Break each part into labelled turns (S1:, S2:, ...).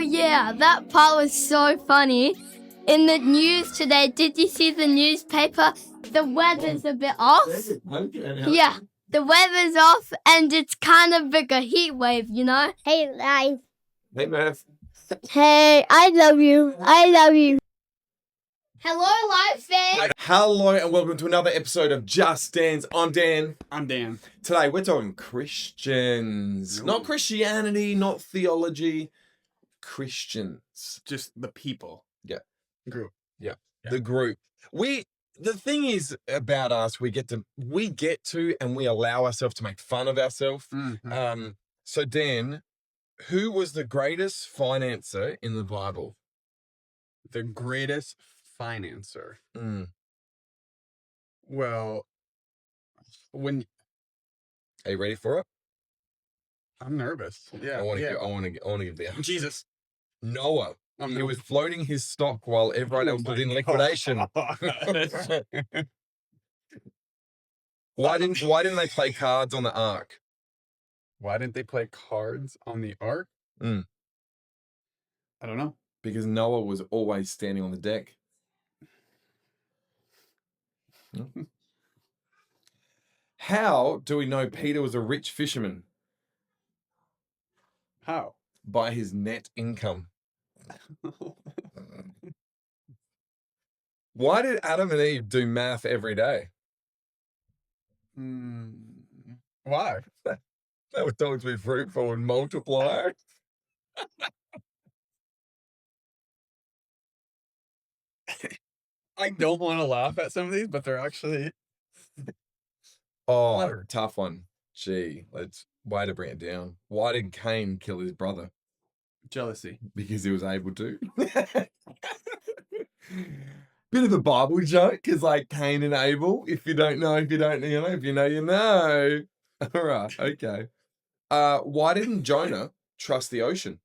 S1: yeah, that part was so funny. In the news today, did you see the newspaper? The weather's a bit off. Yeah, the weather's off and it's kind of like a heat wave, you know? Hey, guys.
S2: Hey, Murph.
S1: Hey, I love you. I love you. Hello, Life fans.
S2: Hello and welcome to another episode of Just Dance. I'm Dan.
S3: I'm Dan.
S2: Today we're talking Christians.
S3: Ooh.
S2: Not Christianity, not theology. Christians.
S3: Just the people.
S2: Yeah.
S3: Group.
S2: Yeah.
S3: Yeah.
S2: The group. The thing is about us, we get to and we allow ourselves to make fun of ourselves.
S3: Mm-hmm.
S2: So Dan, who was the greatest financer in the Bible?
S3: The greatest financer.
S2: Mm.
S3: Well, when
S2: Are you ready for it?
S3: I'm nervous. Yeah.
S2: I want to give the answer.
S3: Jesus.
S2: Noah.
S3: Oh,
S2: He
S3: no.
S2: was floating his stock while everyone else was in liquidation. Why didn't they play cards on the ark?
S3: Why didn't they play cards on the ark?
S2: Mm.
S3: I don't know.
S2: Because Noah was always standing on the deck. How do we know Peter was a rich fisherman?
S3: How?
S2: By his net income. Why did Adam and Eve do math every day?
S3: Why?
S2: They were told to be fruitful and multiply.
S3: I don't want to laugh at some of these, but they're actually
S2: Oh,
S3: clever.
S2: tough one. Gee, way to bring it down. Why did Cain kill his brother?
S3: Jealousy.
S2: Because he was able to. Bit of a Bible joke, because like Cain and Abel. If you don't know, if you don't, you know. If you know, you know. All right, okay. Why didn't Jonah trust the ocean?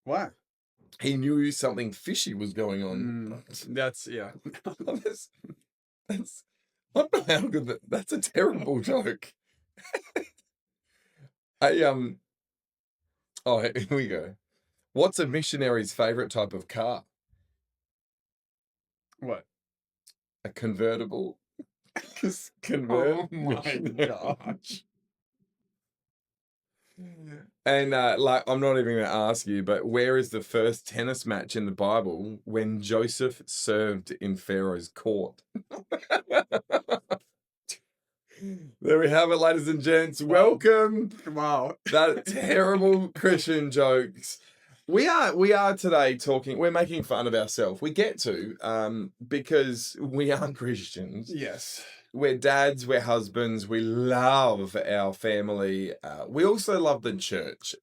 S3: Why?
S2: He knew something fishy was going on.
S3: That's yeah.
S2: that's I don't know how good that's a terrible joke. Oh, here we go. What's a missionary's favorite type of car?
S3: What?
S2: A convertible.
S3: Oh my gosh.
S2: And I'm not even going to ask you, but where is the first tennis match in the Bible when Joseph served in Pharaoh's court? There we have it, ladies and gents. Welcome.
S3: Wow.
S2: That terrible Christian jokes. We are today talking. We're making fun of ourselves. We get to because we are Christians.
S3: Yes.
S2: We're dads, we're husbands, we love our family. We also love the church.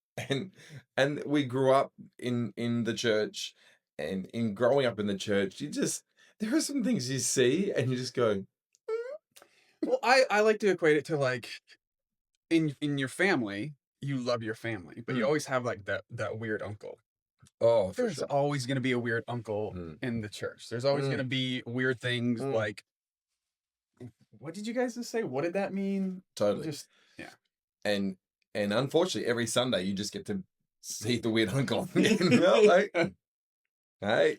S2: And we grew up in the church, and in growing up in the church, there are some things you see and you just go.
S3: Well, I like to equate it to like in your family, you love your family, but you always have like that weird uncle.
S2: Oh, for
S3: There's
S2: sure.
S3: always going to be a weird uncle in the church. There's always going to be weird things like, what did you guys just say? What did that mean?
S2: Totally.
S3: Just, yeah.
S2: And unfortunately, every Sunday you just get to see the weird uncle. You know, like, hey,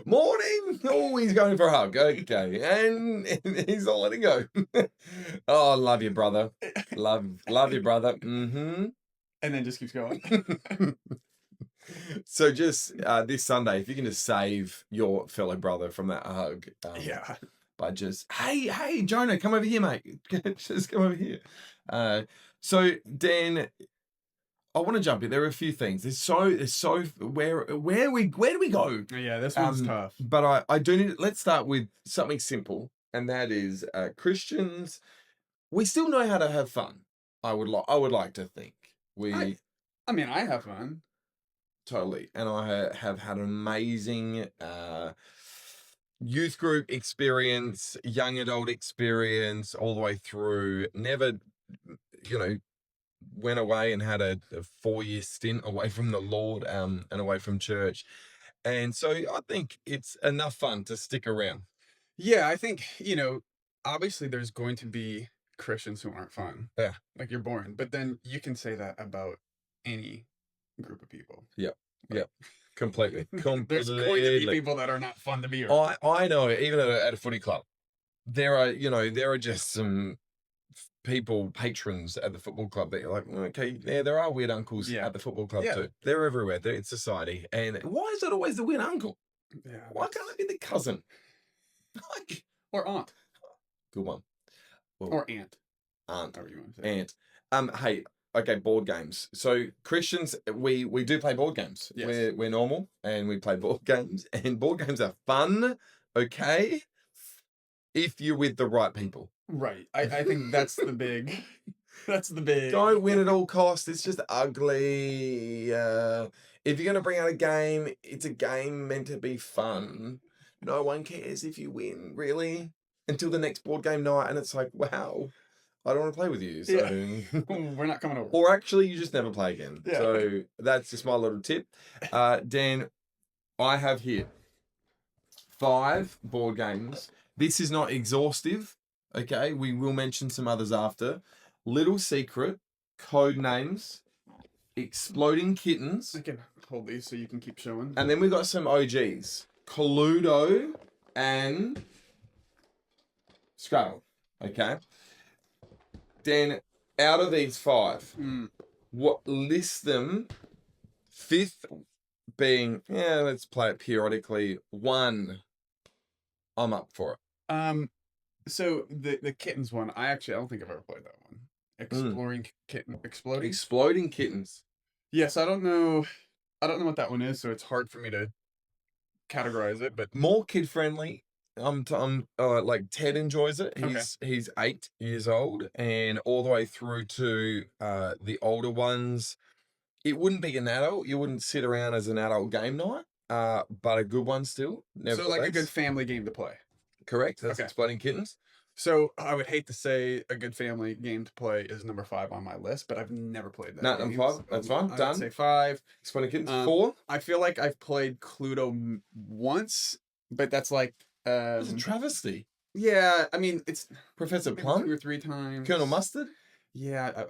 S2: morning. Oh, he's going for a hug. Okay, and he's not letting go. Oh, love you, brother. Love you, brother. Mm-hmm.
S3: And then just keeps going.
S2: So just this Sunday, if you can just save your fellow brother from that hug,
S3: yeah.
S2: By just, hey, Jonah, come over here, mate. Just come over here. So Dan, I want to jump in. There are a few things. There's so where do we go?
S3: Yeah, this one's tough.
S2: But I do need. Let's start with something simple, and that is Christians. We still know how to have fun. I would like to think
S3: I mean, I have fun.
S2: Totally, and I have had an amazing youth group experience, young adult experience, all the way through. Never, went away and had a 4-year stint away from the Lord and away from church. And so I think it's enough fun to stick around.
S3: Yeah, I think, obviously there's going to be Christians who aren't fun.
S2: Yeah.
S3: Like you're born. But then you can say that about any group of people.
S2: Yep. Completely.
S3: There's going to be people that are not fun to be around.
S2: I know, even at a footy club, there are just some people, patrons at the football club that you're like, okay, yeah, there are weird uncles at the football club too. They're everywhere. They're in society. And why is it always the weird uncle?
S3: Yeah,
S2: why can't it be the cousin?
S3: Or aunt.
S2: Good one. Well,
S3: or aunt.
S2: However
S3: you want to say.
S2: Aunt. Hey, okay, board games. So Christians, we do play board games.
S3: Yes.
S2: We're normal and we play board games, and board games are fun, okay, if you're with the right people.
S3: Right. I think that's the big. That's the big.
S2: Don't win at all costs. It's just ugly. If you're gonna bring out a game, it's a game meant to be fun. No one cares if you win, really, until the next board game night, and it's like, wow, I don't want to play with you. So
S3: we're not coming over.
S2: Or actually, you just never play again.
S3: Yeah.
S2: So that's just my little tip. Dan, I have here 5 board games. This is not exhaustive. Okay, we will mention some others after. Little Secret, Code Names, Exploding Kittens.
S3: I can hold these so you can keep showing.
S2: And then we've got some OGs. Cluedo and Scrabble. Okay. Dan, out of these 5, what list them? 5th being, let's play it periodically. 1, I'm up for it.
S3: So the kittens one, I don't think I've ever played that one. Exploding
S2: Kittens.
S3: Yes, I don't know what that one is, so it's hard for me to categorize it, but
S2: more kid friendly. Like Ted enjoys it. He's 8 years old, and all the way through to the older ones. It wouldn't be an adult. You wouldn't sit around as an adult game night. But a good one still.
S3: So like a good family game to play.
S2: Correct. That's Exploding Kittens.
S3: So I would hate to say a good family game to play is number 5 on my list, but I've never played that.
S2: Number 5. So that's fine. Done.
S3: I'd say 5.
S2: Exploding Kittens. 4.
S3: I feel like I've played Cluedo once, but that's like
S2: it's a travesty.
S3: Yeah, I mean it's
S2: Professor Plum
S3: 2 or 3 times.
S2: Colonel Mustard.
S3: Yeah.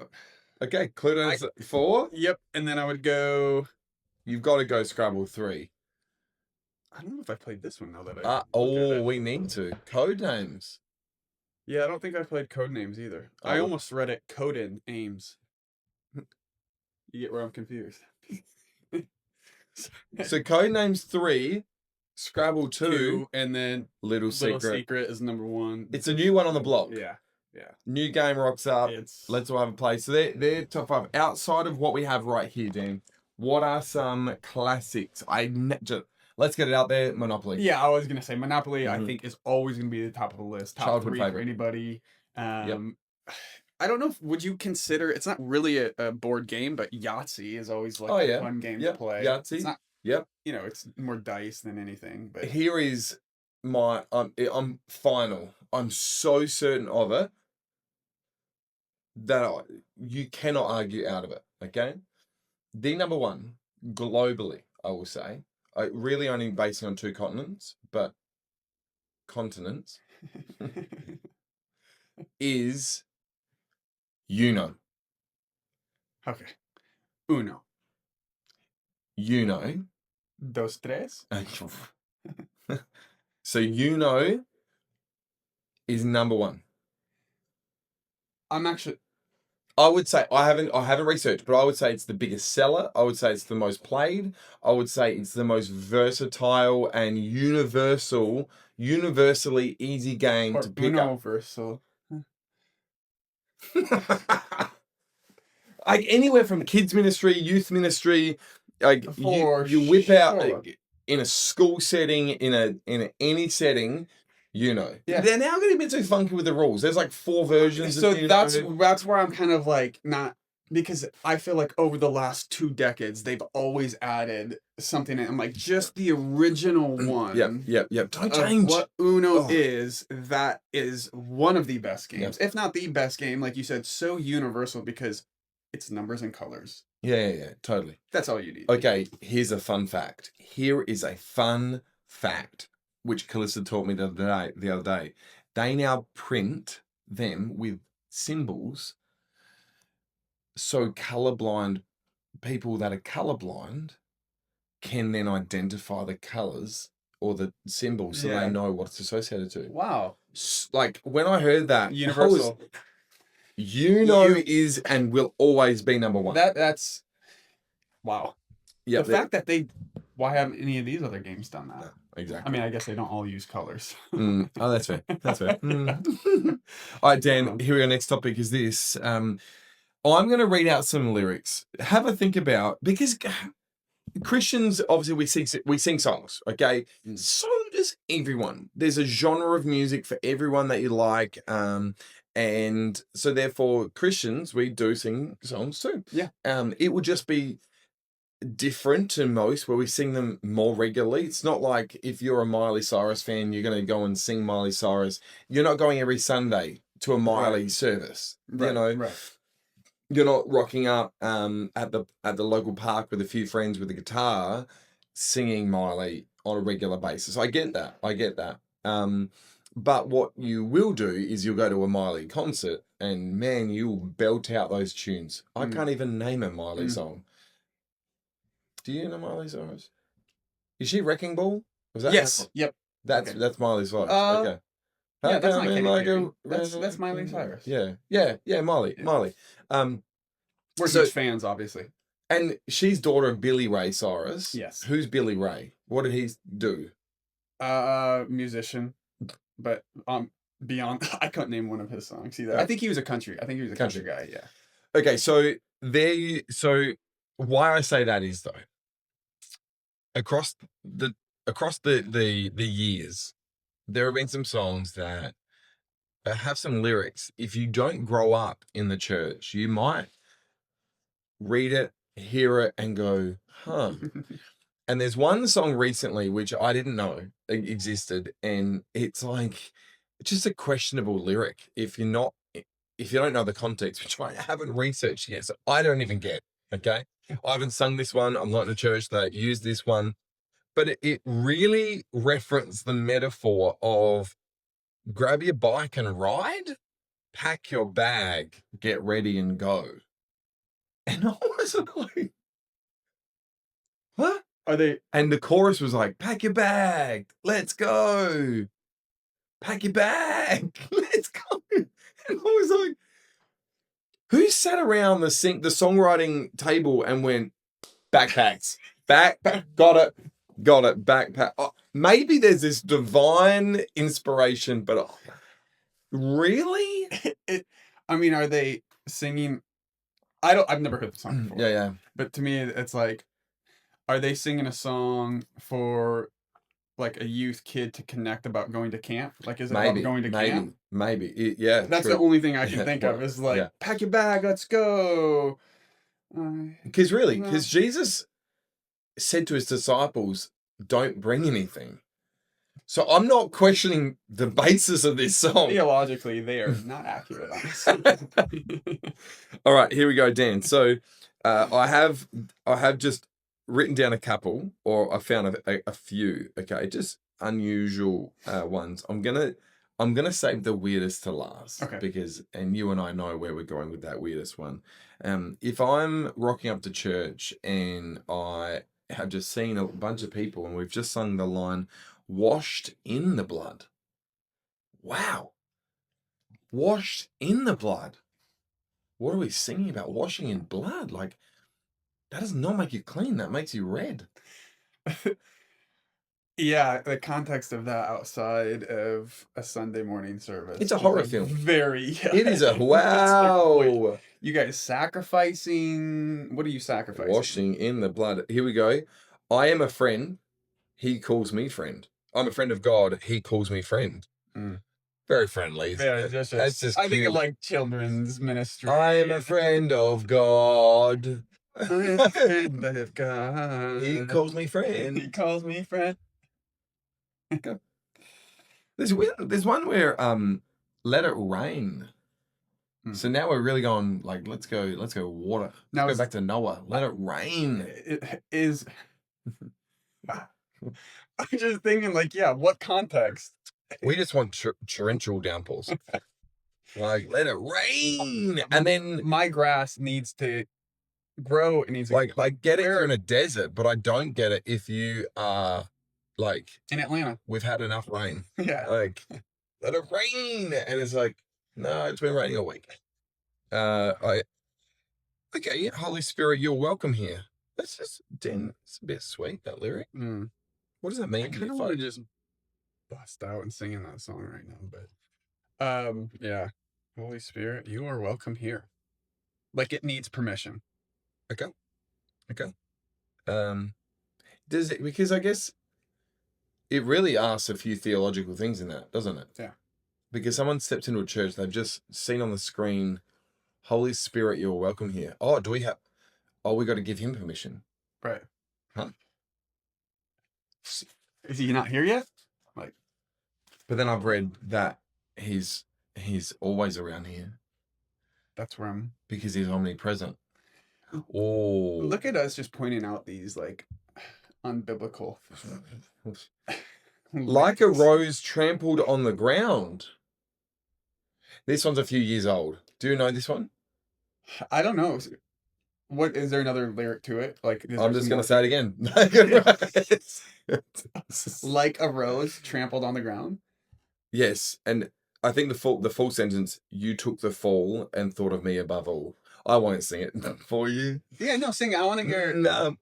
S2: Okay, Cluedo's 4.
S3: Yep, and then I would go.
S2: You've got to go Scrabble 3.
S3: I don't know if I played this one now that I.
S2: We need to. Code Names.
S3: Yeah, I don't think I played Code Names either. I almost read it Code Names. You get where I'm confused.
S2: So Code Names 3, Scrabble 2,
S3: and then
S2: Little Secret
S3: is number 1.
S2: It's a new one on the block.
S3: Yeah.
S2: New game rocks up. Let's all have a play. So they're top 5. Outside of what we have right here, Dan, what are some classics? Let's get it out there. Monopoly.
S3: Yeah, I was going to say Monopoly, I think, is always going to be the top of the list. Top
S2: Childhood
S3: 3
S2: favorite.
S3: for anybody.
S2: Yep.
S3: I don't know would you consider, it's not really a board game, but Yahtzee is always like a fun game to play.
S2: Yahtzee.
S3: It's not,
S2: yep.
S3: It's more dice than anything. But
S2: here is my, I'm final. I'm so certain of it that you cannot argue out of it. Okay. The number 1 globally, I will say, really only basing on 2 continents, is Uno.
S3: Okay. Uno.
S2: Uno.
S3: Dos, tres.
S2: So Uno is number 1. I would say I haven't researched, but I would say it's the biggest seller. I would say it's the most played. I would say it's the most versatile and universally easy game to pick up.
S3: Universal.
S2: Like anywhere from kids ministry, youth ministry, like you whip out in a school setting, in any setting. Yeah. They're now getting a bit too funky with the rules. There's like 4 versions.
S3: So that's where I'm kind of like not, because I feel like over the last 2 decades they've always added something in. I'm like, just the original one.
S2: Yep. Don't change.
S3: What Uno is, that is one of the best games, if not the best game. Like you said, so universal because it's numbers and colors.
S2: Yeah, totally.
S3: That's all you need.
S2: Okay, here's a fun fact. Here is a fun fact, which Calista taught me the other day. They now print them with symbols so colorblind people that are colorblind can then identify the colors or the symbols so they know what it's associated to.
S3: Wow.
S2: Like when I heard that,
S3: Universal.
S2: Is and will always be number one.
S3: That's wow.
S2: Yeah.
S3: The fact that why haven't any of these other games done that?
S2: No, exactly.
S3: I mean, I guess they don't all use colors.
S2: Oh, that's fair. That's fair. All right, Dan, here we go. Next topic is this. I'm going to read out some lyrics. Have a think about, because Christians, obviously, we sing songs, okay? So does everyone. There's a genre of music for everyone that you like. And so therefore, Christians, we do sing songs too.
S3: Yeah.
S2: It would just be different to most, where we sing them more regularly. It's not like if you're a Miley Cyrus fan, you're going to go and sing Miley Cyrus. You're not going every Sunday to a Miley service.
S3: Right.
S2: You know,
S3: right.
S2: You're not rocking up at the local park with a few friends with a guitar, singing Miley on a regular basis. I get that. But what you will do is you'll go to a Miley concert, and man, you'll belt out those tunes. I can't even name a Miley song. Do you know Miley Cyrus? Is she Wrecking Ball? Was that?
S3: Yes. Yep.
S2: That's Miley Cyrus. Okay.
S3: Yeah, that's not Katy Perry. That's Miley Cyrus.
S2: Yeah. Miley.
S3: We're huge fans, obviously.
S2: And she's daughter of Billy Ray Cyrus.
S3: Yes.
S2: Who's Billy Ray? What did he do?
S3: Musician, but beyond, I couldn't name one of his songs either. I think he was a country guy. Yeah.
S2: Okay, so so why I say that is, though, across the years, there have been some songs that have some lyrics. If you don't grow up in the church, you might read it, hear it, and go, huh. And there's one song recently which I didn't know existed, and it's like just a questionable lyric if you don't know the context, which I haven't researched yet, so I don't even get. Okay, I haven't sung this one. I'm not in a church that use this one, but it really referenced the metaphor of grab your bike and ride, pack your bag, get ready and go. And I was like, what?
S3: Are they?
S2: And the chorus was like, pack your bag, let's go. Pack your bag, let's go. And I was like, who sat around the songwriting table and went, backpacks, got it, backpack. Oh, maybe there's this divine inspiration, but really?
S3: I mean, are they singing? I've never heard the song before.
S2: Yeah.
S3: But to me, it's like, are they singing a song for like a youth kid to connect about going to camp? Like, is it about going to camp?
S2: Maybe.
S3: That's
S2: true.
S3: the only thing I can think of is like, pack your bag, let's go.
S2: Because Jesus said to his disciples, don't bring anything. So I'm not questioning the basis of this song.
S3: Theologically, they are not accurate, honestly.
S2: All right, here we go, Dan. So I have just written down a couple, or I found a few. Okay, just unusual ones. I'm gonna save the weirdest to last.
S3: Okay.
S2: And you and I know where we're going with that weirdest one. If I'm rocking up to church and I have just seen a bunch of people and we've just sung the line, washed in the blood. Wow. Washed in the blood. What are we singing about? Washing in blood? Like, that does not make you clean. That makes you red.
S3: Yeah, the context of that outside of a Sunday morning service.
S2: It's a horror film.
S3: It
S2: is a wow.
S3: Like, you guys sacrificing? What are you sacrificing?
S2: Washing in the blood. Here we go. I am a friend. He calls me friend. I'm a friend of God. He calls me friend. Very friendly.
S3: Yeah, that's just I think of like children's ministry.
S2: I am a friend of God.
S3: I am a friend of God.
S2: He calls me friend.
S3: He calls me friend.
S2: There's one where let it rain. So now we're really going like let's go water. Let's go back to Noah. Let it rain.
S3: It is. I'm just thinking like, yeah, what context?
S2: We just want torrential downpours. Like let it rain, and then
S3: my grass needs to grow. It needs to
S2: Like, I get it you're in a desert, but I don't get it if you are like
S3: in Atlanta.
S2: we've had enough rain.
S3: Yeah.
S2: Like, let it rain. And it's like, no, it's been raining all week. Okay, Holy Spirit, you're welcome here. That's just, it's a bit sweet, that lyric.
S3: Mm.
S2: What does that mean?
S3: I kind of want to just bust out and sing in that song right now, but yeah. Holy Spirit, you are welcome here. Like, it needs permission.
S2: Okay. Does it, because I guess it really asks a few theological things in that, doesn't it?
S3: Yeah.
S2: Because someone steps into a church, they've just seen on the screen, Holy Spirit, you're welcome here. Oh, we got to give him permission.
S3: Right.
S2: Huh?
S3: Is he not here yet? Like,
S2: but then I've read that he's always around here.
S3: That's where I'm.
S2: Because he's omnipresent. Oh.
S3: Look at us just pointing out these, like, unbiblical.
S2: Like a rose trampled on the ground. This one's a few years old. Do you know this one?
S3: I don't know. What is there another lyric to it? Like,
S2: I'm just going to say it again.
S3: Like a rose trampled on the ground.
S2: Yes, and I think the full sentence, you took the fall and thought of me above all. I won't sing it for you.
S3: Yeah, no, sing it. I want to hear it.
S2: No.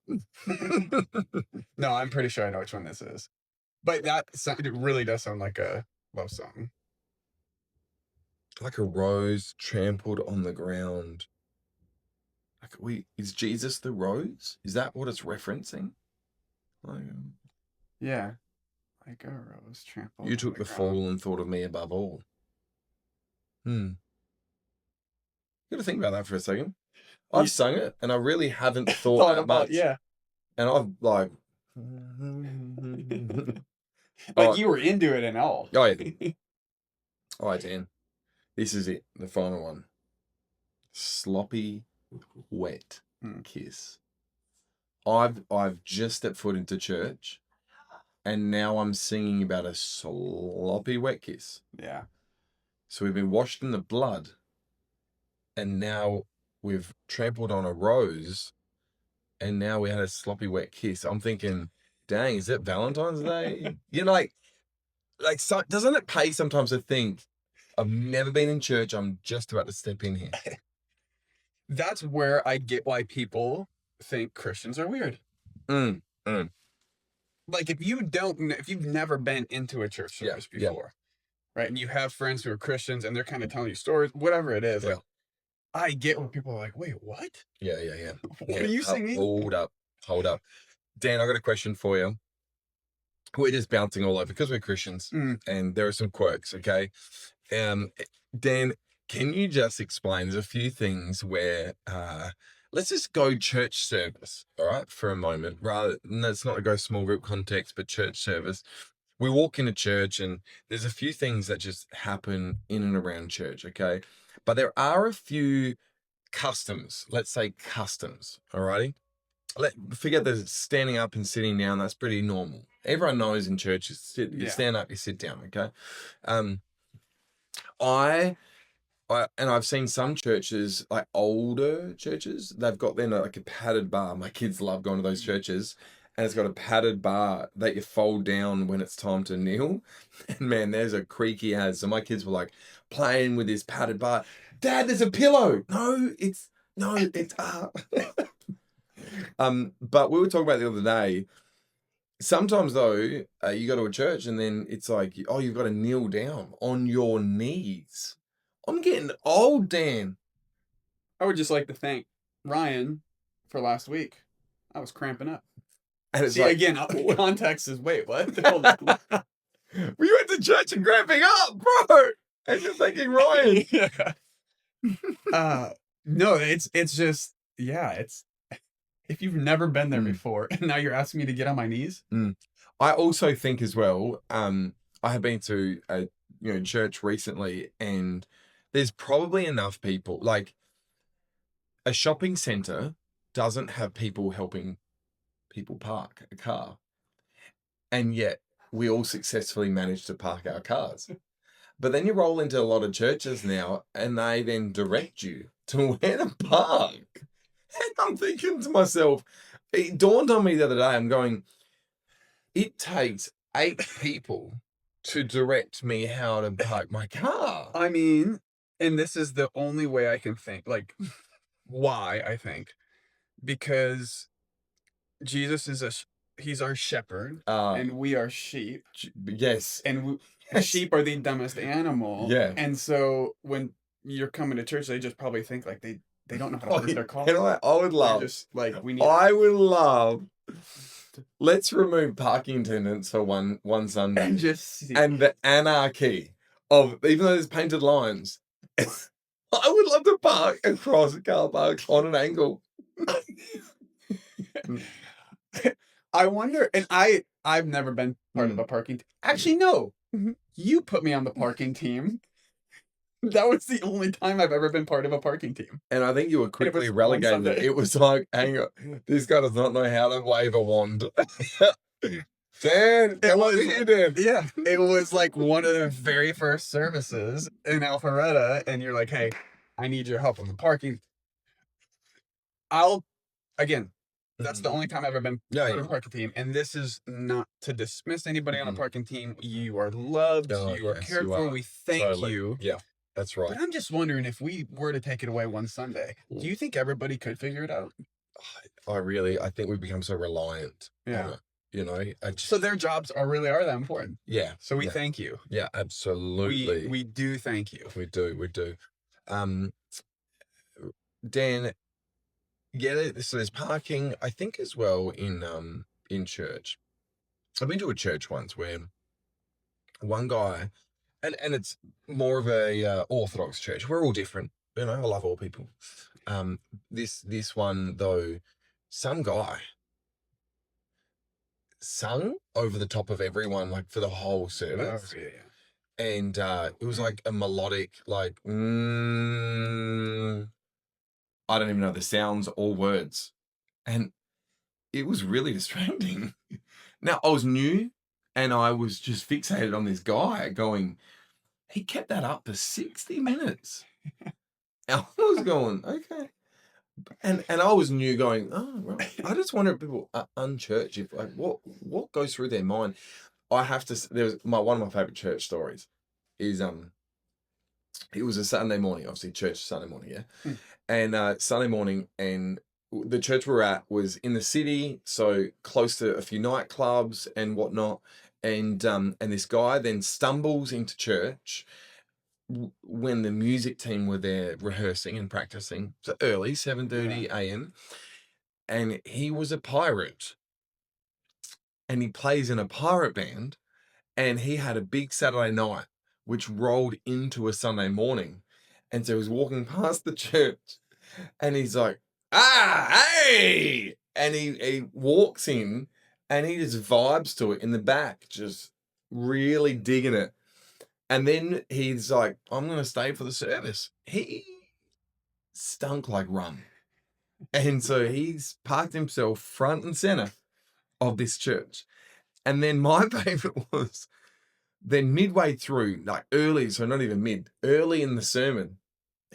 S3: No, I'm pretty sure I know which one this is. But it really does sound like a love song.
S2: Like a rose trampled on the ground. Is Jesus the rose? Is that what it's referencing?
S3: Yeah. Like a rose trampled.
S2: You took the fall and thought of me above all. You got to think about that for a second. I've sung it and I really haven't thought that much.
S3: Yeah.
S2: And I've like.
S3: Like you were into it and all.
S2: Oh, yeah. All right, Dan. This is it. The final one. Sloppy, wet kiss. I've just stepped foot into church, and now I'm singing about a sloppy wet kiss.
S3: Yeah.
S2: So we've been washed in the blood, and now we've trampled on a rose, and now we had a sloppy wet kiss. I'm thinking, dang, is it Valentine's Day? You know, like so, doesn't it pay sometimes to think, I've never been in church, I'm just about to step in here.
S3: That's where I get why people think Christians are weird. Like if you've never been into a church service before, right? And you have friends who are Christians and they're kind of telling you stories, whatever it is.
S2: Yeah.
S3: Like, I get when people are like, wait, what?
S2: Yeah.
S3: What are you singing?
S2: Hold up. Dan, I got a question for you. We're just bouncing all over because we're Christians and there are some quirks, okay? Dan, can you just explain? There's a few things where, let's just go church service, all right, for a moment. Let's not go small group context, but church service. We walk into church and there's a few things that just happen in and around church, okay? But there are a few customs, let's say customs, all righty? Forget the standing up and sitting down. That's pretty normal. Everyone knows in church, you stand up, you sit down, okay? I've seen some churches, like older churches, they've got then like a padded bar. My kids love going to those churches. And it's got a padded bar that you fold down when it's time to kneel. And man, there's a creaky as. So my kids were like playing with this padded bar. Dad, there's a pillow. No, it's but we were talking about the other day. Sometimes though, you go to a church and then it's like, oh, you've got to kneel down on your knees. I'm getting old, Dan.
S3: I would just like to thank Ryan for last week. I was cramping up.
S2: And it's
S3: again, context is, wait, what?
S2: We went to church and cramping up, bro. And you're thanking Ryan.
S3: No, it's just, it's, if you've never been there before and now you're asking me to get on my knees.
S2: I also think as well, I have been to a church recently and there's probably enough people, like a shopping center doesn't have people helping people park a car. And yet we all successfully manage to park our cars. But then you roll into a lot of churches now and they then direct you to where to park. And I'm thinking to myself, it dawned on me the other day, I'm going, it takes 8 people to direct me how to park my car.
S3: I mean, and this is the only way I can think, like, why I think, because Jesus is he's our shepherd, and we are sheep,
S2: Yes.
S3: and
S2: Yes.
S3: sheep are the dumbest animal.
S2: Yeah.
S3: And so when you're coming to church, they just probably think like they don't know how to park their car.
S2: And I would love,
S3: just like, we need.
S2: I would love, let's remove parking attendants for one Sunday.
S3: And just see.
S2: And the anarchy of, even though there's painted lines, I would love to park across a car park on an angle.
S3: I wonder, and I've never been part of a parking team. Actually, no. You put me on the parking team. That was the only time I've ever been part of a parking team.
S2: And I think you were quickly
S3: was
S2: relegated. It was like, hang on, this guy does not know how to wave a wand. Dan, come on here, Dan.
S3: Yeah, it was like one of the very first services in Alpharetta, and you're like, hey, I need your help on the parking. Again, that's the only time I've ever been part of a parking team, and this is not to dismiss anybody on a parking team. You are loved, you are cared for, we thank you.
S2: Yeah, that's right.
S3: But I'm just wondering, if we were to take it away one Sunday, do you think everybody could figure it out?
S2: I think we've become so reliant on it. You know,
S3: so their jobs are that important.
S2: Yeah.
S3: So we thank you.
S2: Yeah, absolutely.
S3: We do thank you.
S2: We do. Dan, yeah, so there's parking, I think, as well in church. I've been to a church once where one guy, and it's more of a Orthodox church. We're all different. You know, I love all people. This one though, some guy sung over the top of everyone, like for the whole service.
S3: Oh, yeah.
S2: And it was like a melodic, like I don't even know the sounds or words, and it was really distracting. Now I was new, and I was just fixated on this guy. Going, he kept that up for 60 minutes. I was going, okay. And I was new, going, oh, right. I just wonder if people are unchurched, if like what goes through their mind. I have to. There was one of my favorite church stories is it was a Sunday morning, obviously church Sunday morning, yeah, and Sunday morning, and the church we were at was in the city, so close to a few nightclubs and whatnot, and this guy then stumbles into church when the music team were there rehearsing and practicing, so early, 7:30 a.m., and he was a pirate, and he plays in a pirate band, and he had a big Saturday night, which rolled into a Sunday morning, and so he was walking past the church, and he's like, hey, and he walks in, and he just vibes to it in the back, just really digging it. And then he's like, I'm going to stay for the service. He stunk like rum. And so he's parked himself front and center of this church. And then my favorite was then midway through, like early, so not even mid, early in the sermon,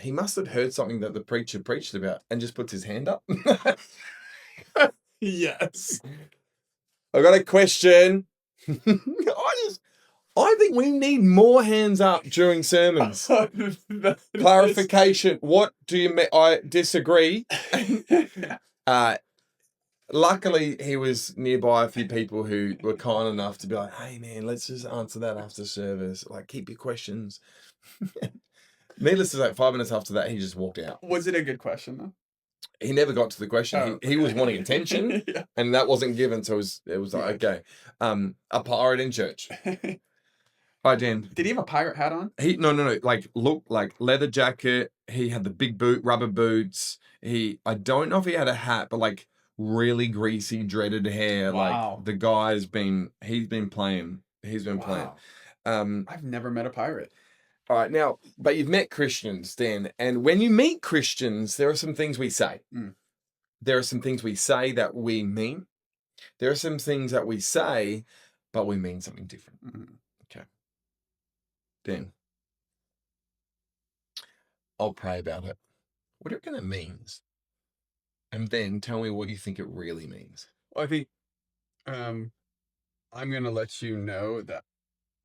S2: he must have heard something that the preacher preached about and just puts his hand up. Yes. I got a question. I think we need more hands up during sermons. Clarification. What do you mean? I disagree. Luckily, he was nearby a few people who were kind enough to be like, hey, man, let's just answer that after service. Like, keep your questions. Needless to say, 5 minutes after that, he just walked out.
S3: Was it a good question, though?
S2: He never got to the question. He was wanting attention, and that wasn't given, so it was like, okay. A pirate in church. Hi, Dan.
S3: Did he have a pirate hat on?
S2: No. Like, look, like leather jacket. He had the big rubber boots. I don't know if he had a hat, but like really greasy, dreaded hair.
S3: Wow.
S2: Like the guy's he's been playing. I've
S3: never met a pirate.
S2: All right, now, but you've met Christians, Dan, and when you meet Christians, there are some things we say. There are some things we say that we mean. There are some things that we say, but we mean something different. Okay. Dan, I'll pray about it. What do you reckon it means And then tell me what you think it really means.
S3: Well, I think I'm gonna let you know that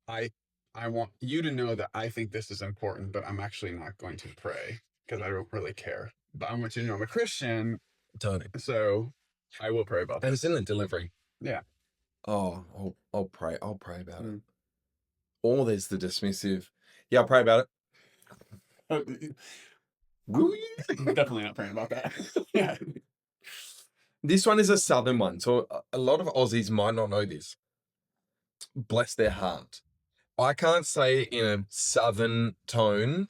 S3: I want you to know that I think this is important, but I'm actually not going to pray because I don't really care. But I want you to know I'm a Christian,
S2: Tony.
S3: so I will pray about
S2: And
S3: this.
S2: it's in the delivery.
S3: Yeah.
S2: Oh, I'll pray. I'll pray about it.
S3: Mm.
S2: Or there's the dismissive. Yeah, I'll pray about it. Will you?
S3: Definitely not praying about that. Yeah.
S2: This one is a southern one, so a lot of Aussies might not know this. Bless their heart. I can't say it in a southern tone,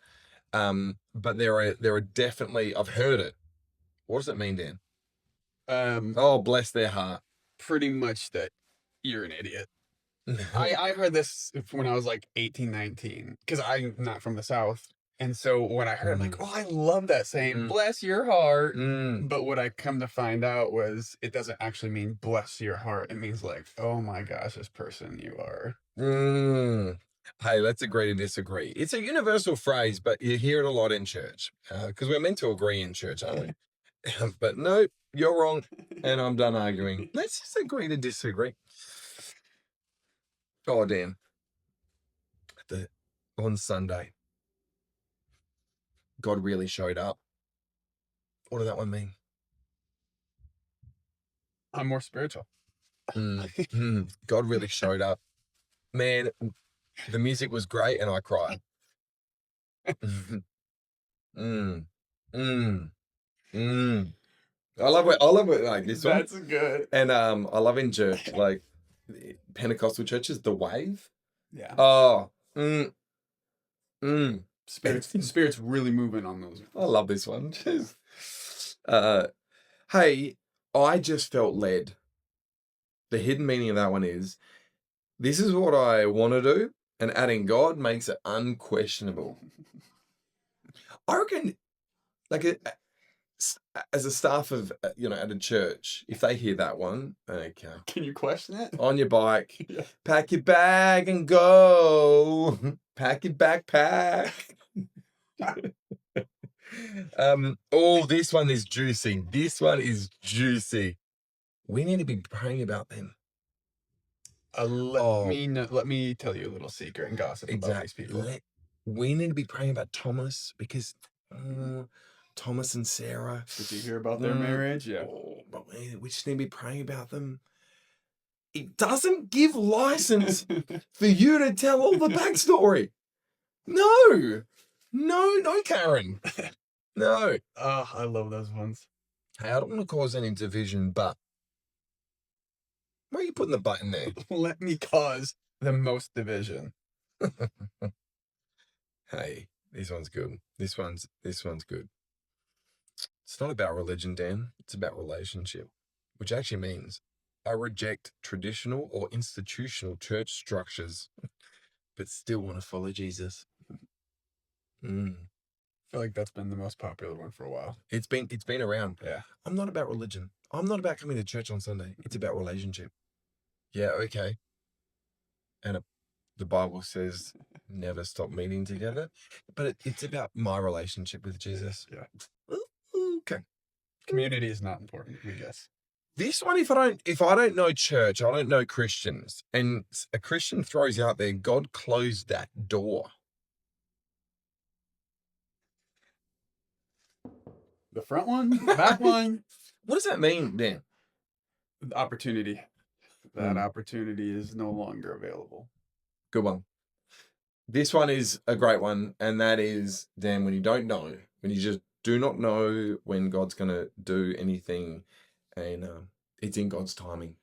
S2: but there are definitely, I've heard it. What does it mean, Dan? Oh, bless their heart.
S3: Pretty much that you're an idiot. I heard this when I was like 18, 19, because I'm not from the South. And so when I heard it, I'm like, oh, I love that saying, bless your heart. But what I come to find out was it doesn't actually mean bless your heart. It means like, oh my gosh, this person you are.
S2: Hey, let's agree to disagree. It's a universal phrase, but you hear it a lot in church because we're meant to agree in church, aren't we? But no, you're wrong, and I'm done arguing. Let's just agree to disagree. Oh, Dan. On Sunday, God really showed up. What did that one mean?
S3: I'm more spiritual.
S2: God really showed up. Man, the music was great, and I cried. I love it like this one.
S3: That's good.
S2: And I love in church, like Pentecostal churches, the wave.
S3: Yeah.
S2: Oh,
S3: Spirit's really moving on those.
S2: I love this one. Hey, I just felt led. The hidden meaning of that one is, this is what I want to do, and adding God makes it unquestionable. I reckon, like, as a staff of, at a church, if they hear that one, okay.
S3: Can you question it?
S2: On your bike, yeah. Pack your bag and go. Pack your backpack. This one is juicy. This one is juicy. We need to be praying about them.
S3: Let me tell you a little secret and gossip about these people.
S2: We need to be praying about Thomas because Thomas and Sarah.
S3: Did you hear about their marriage? Yeah.
S2: But we just need to be praying about them. It doesn't give license for you to tell all the backstory. No, Karen. No.
S3: Oh, I love those ones.
S2: Hey, I don't want to cause any division, but why are you putting the button there?
S3: Let me cause the most division.
S2: Hey, this one's good. This one's good. It's not about religion, Dan. It's about relationship, which actually means I reject traditional or institutional church structures, but still want to follow Jesus.
S3: I feel like that's been the most popular one for a while.
S2: It's been around.
S3: Yeah.
S2: I'm not about religion. I'm not about coming to church on Sunday. It's about relationship. Yeah, okay. And the Bible says never stop meeting together, but it's about my relationship with Jesus.
S3: Yeah.
S2: Okay.
S3: Community is not important, we guess.
S2: This one, if I don't know church, I don't know Christians, and a Christian throws out there, God closed that door.
S3: The front one, the back one.
S2: What does that mean, Dan?
S3: The opportunity. That opportunity is no longer available.
S2: Good one. This one is a great one, and that is, Dan, when you don't know, when you just do not know when God's going to do anything, and it's in God's timing.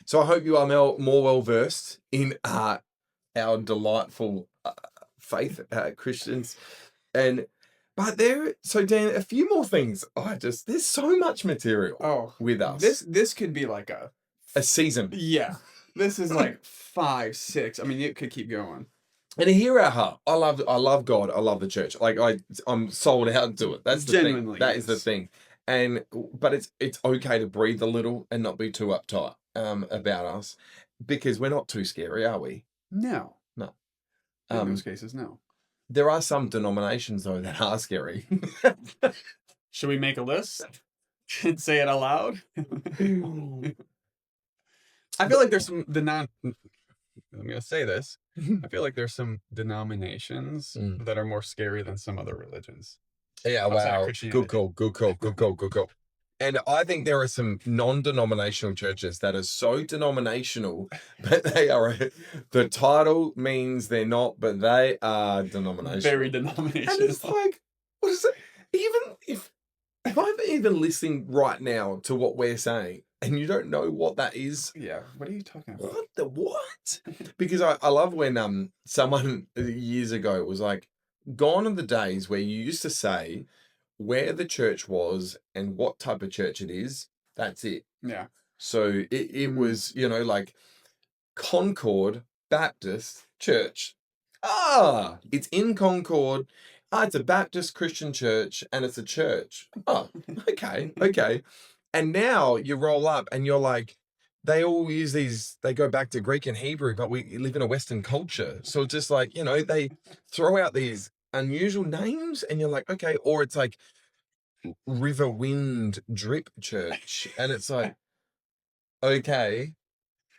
S2: So I hope you are more well-versed in our delightful faith, Christians. But so Dan, a few more things. There's so much material with us.
S3: This could be like
S2: a season.
S3: Yeah. This is like 5, 6. I mean, it could keep going.
S2: And hear our heart. I love God. I love the church. Like I'm sold out to it. That's the
S3: Genuinely,
S2: thing. That is the thing. But it's okay to breathe a little and not be too uptight about us, because we're not too scary, are we?
S3: No. In those cases, no.
S2: There are some denominations though that are scary.
S3: Should we make a list and say it out loud? I feel like there's some I'm gonna say this. I feel like there's some denominations that are more scary than some other religions.
S2: Yeah,
S3: outside of
S2: wow.
S3: Christianity.
S2: Good call. And I think there are some non-denominational churches that are so denominational, but they are. The title means they're not, but they are denominational.
S3: Very
S2: And
S3: denominational.
S2: it's like, what is it? Even if I'm even listening right now to what we're saying, and you don't know what that is,
S3: Yeah. What are you talking about?
S2: what? Because I love when someone years ago was like, gone are the days where you used to say where the church was and what type of church it is. That's it.
S3: Yeah.
S2: So it was, like Concord Baptist Church. It's in Concord. It's a Baptist Christian church and it's a church. Oh, okay. And now you roll up and you're like, they all use they go back to Greek and Hebrew, but we live in a Western culture. So it's just like, they throw out these unusual names and you're like, okay, or it's like River Wind Drip Church. And it's like, okay,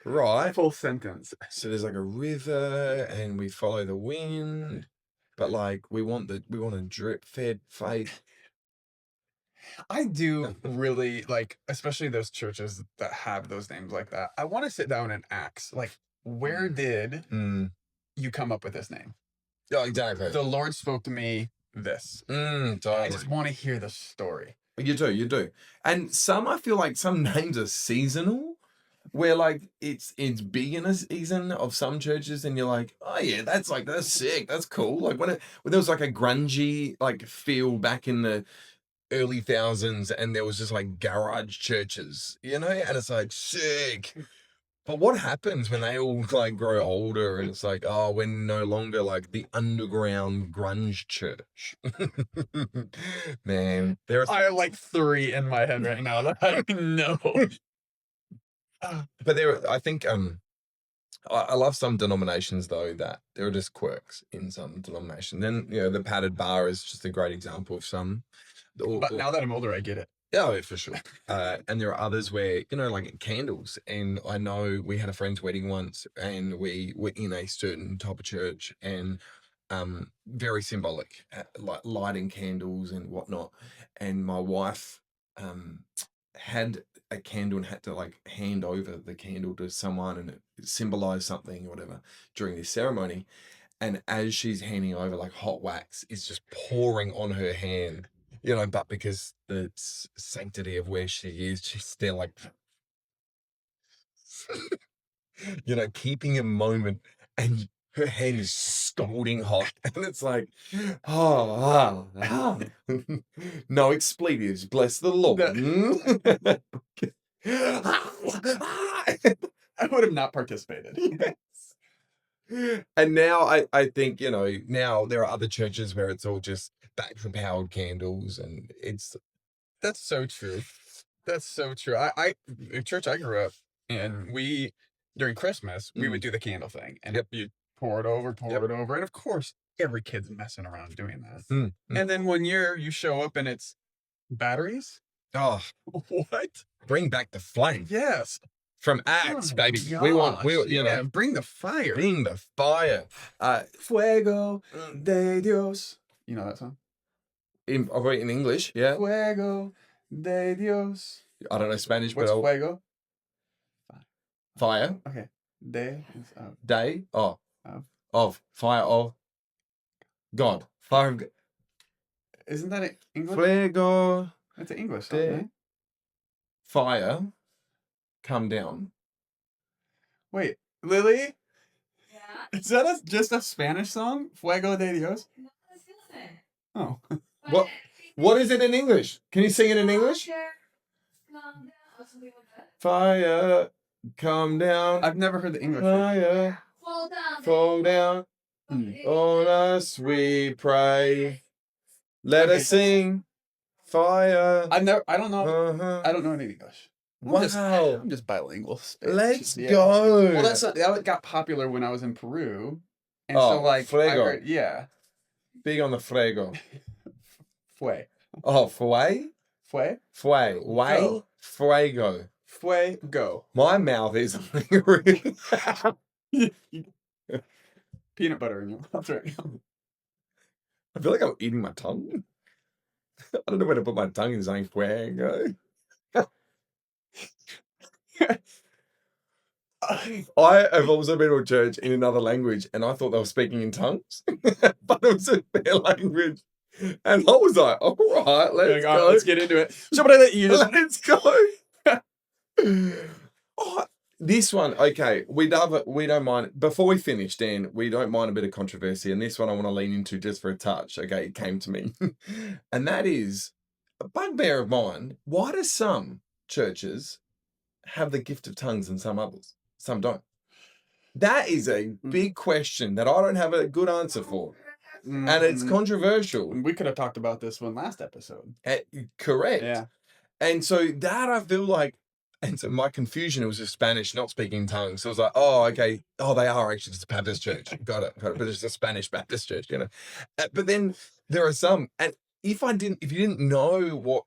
S2: right.
S3: Full sentence.
S2: So there's like a river and we follow the wind, but like we want a drip fed faith.
S3: I do really like, especially those churches that have those names like that. I want to sit down and ask, like, where did you come up with this name?
S2: Oh, exactly.
S3: The Lord spoke to me this.
S2: Totally.
S3: I just want to hear the story.
S2: You do. And I feel like some names are seasonal, where like it's big in a season of some churches, and you're like, oh yeah, that's sick, that's cool. Like when there was like a grungy like feel back in the early thousands, and there was just like garage churches, and it's like sick. But what happens when they all like grow older and it's like, oh, we're no longer like the underground grunge church? Man,
S3: I have like 3 in my head right now that I know.
S2: But I think I love some denominations though that there are just quirks in some denominations. Then the padded bar is just a great example of some.
S3: But now that I'm older, I get it.
S2: Yeah, for sure. And there are others where, like candles. And I know we had a friend's wedding once and we were in a certain type of church and very symbolic, like lighting candles and whatnot. And my wife had a candle and had to like hand over the candle to someone and it symbolized something or whatever during this ceremony. And as she's handing over, like hot wax is just pouring on her hand. But because the sanctity of where she is, she's still like, keeping a moment, and her hand is scalding hot, and it's like, no expletives, bless the Lord.
S3: I would have not participated.
S2: And now I think, now there are other churches where it's all just battery powered candles and
S3: that's so true. That's so true. The church I grew up in, during Christmas, we would do the candle thing and you pour it over. And of course, every kid's messing around doing that. And then one year you show up and it's batteries.
S2: Oh,
S3: what?
S2: Bring back the flame.
S3: Yes.
S2: From Acts, baby.
S3: Gosh,
S2: We
S3: bring the fire.
S2: Bring the fire.
S3: Fuego de Dios. You know that song?
S2: In English, yeah.
S3: Fuego de Dios.
S2: I don't know Spanish,
S3: What's
S2: but
S3: fuego?
S2: Fire.
S3: Okay. De is of.
S2: Day. Oh. Of. Fire of God. Fire of God.
S3: Isn't that in English?
S2: Fuego.
S3: That's an English song,
S2: de
S3: right?
S2: Fire. Come down.
S3: Wait, Lily?
S1: Yeah.
S3: Is that just a Spanish song? Fuego de Dios?
S1: No, it's nothing.
S3: Oh.
S2: What is it in English? Can you sing it in English? Fire, come down.
S3: I've never heard the English.
S2: Fire, fall down. On us we pray. Let us sing. Fire.
S3: I don't know.
S2: Uh-huh.
S3: I don't know any English.
S2: Wow.
S3: I'm just bilingual.
S2: Let's go.
S3: Well, that got popular when I was in Peru. And so like
S2: fuego.
S3: yeah.
S2: Big on the fuego.
S3: Fue.
S2: Oh, fue?
S3: Fue?
S2: Fue. Way.
S3: Go.
S2: Fuego.
S3: Fue, go.
S2: My mouth is
S3: Peanut butter in your mouth right now.
S2: I feel like I'm eating my tongue. I don't know where to put my tongue in saying fuego. I have also been to a church in another language and I thought they were speaking in tongues, but it was a their language. And I was like, all right, let's go.
S3: Let's get into it.
S2: Let's go. Oh, this one, okay, we love it. We don't mind. Before we finish, Dan, we don't mind a bit of controversy. And this one I want to lean into just for a touch. Okay, it came to me. And that is a bugbear of mine. Why do some churches have the gift of tongues and some others? Some don't. That is a big question that I don't have a good answer for. And it's controversial.
S3: We could have talked about this one last episode.
S2: Correct.
S3: Yeah.
S2: And so that I feel like, and so my confusion, it was just Spanish, not speaking tongues. So I was like, oh, okay. Oh, they are actually just a Baptist church. Got it. But it's a Spanish Baptist church, you know. But then there are some, and if you didn't know what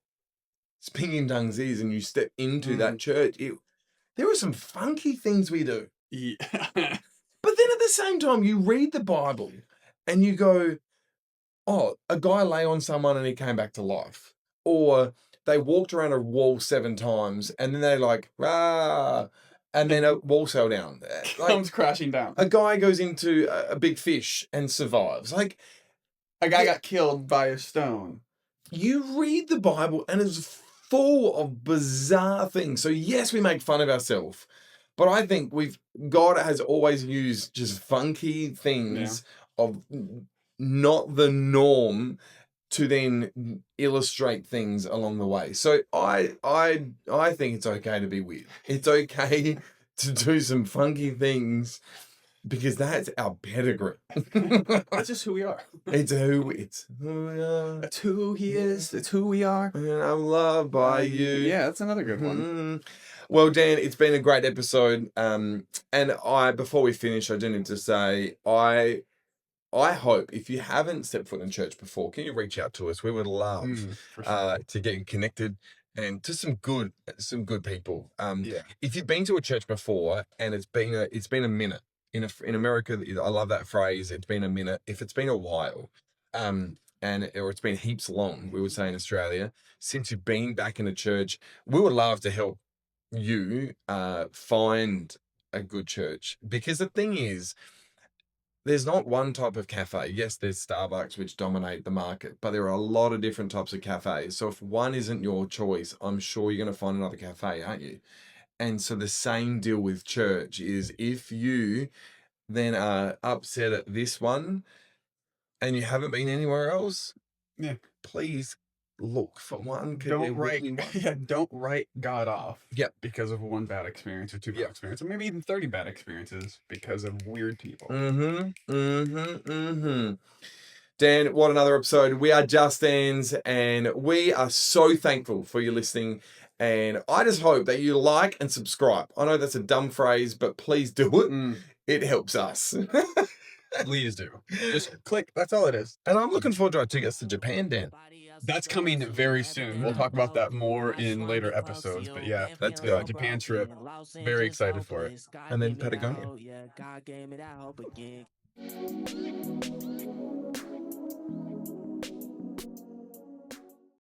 S2: speaking in tongues is and you step into that church, there are some funky things we do.
S3: Yeah.
S2: But then at the same time, you read the Bible and you go, oh, a guy lay on someone and he came back to life. Or they walked around a wall 7 times and then they're like, ah, and then a wall fell down.
S3: Comes crashing down.
S2: A guy goes into a big fish and survives. Like,
S3: a guy got killed by a stone.
S2: You read the Bible and it's full of bizarre things. So yes, we make fun of ourselves, but I think God has always used just funky things of not the norm to then illustrate things along the way. So I think it's okay to be weird. It's okay to do some funky things because that's our pedigree.
S3: That's just who we are.
S2: It's who we are.
S3: That's who he is. It's who we are.
S2: And I'm loved by you.
S3: Yeah, that's another good one.
S2: Well, Dan, it's been a great episode. And before we finish, I do need to say, I hope if you haven't stepped foot in church before, can you reach out to us? We would love to get you connected and to some good people. If you've been to a church before and it's been a minute. In America, I love that phrase. It's been a minute. If it's been a while, or it's been heaps long, we would say in Australia, since you've been back in a church, we would love to help you find a good church. Because the thing is, there's not one type of cafe. Yes, there's Starbucks, which dominate the market, but there are a lot of different types of cafes. So if one isn't your choice, I'm sure you're going to find another cafe, aren't you? And so the same deal with church is if you then are upset at this one and you haven't been anywhere else, please look for one.
S3: Don't write God off. Because of one bad experience or 2 bad experiences, or maybe even 30 bad experiences because of weird people.
S2: Dan, what another episode. We are Just Dan's and we are so thankful for you listening. And I just hope that you like and subscribe. I know that's a dumb phrase, but please do it. It helps us.
S3: Please do. Just click. That's all it is.
S2: And I'm looking forward to our tickets to Japan, Dan.
S3: That's coming very soon. We'll talk about that more in later episodes. But yeah,
S2: that's good.
S3: Japan trip. Very excited for it.
S2: And then Patagonia.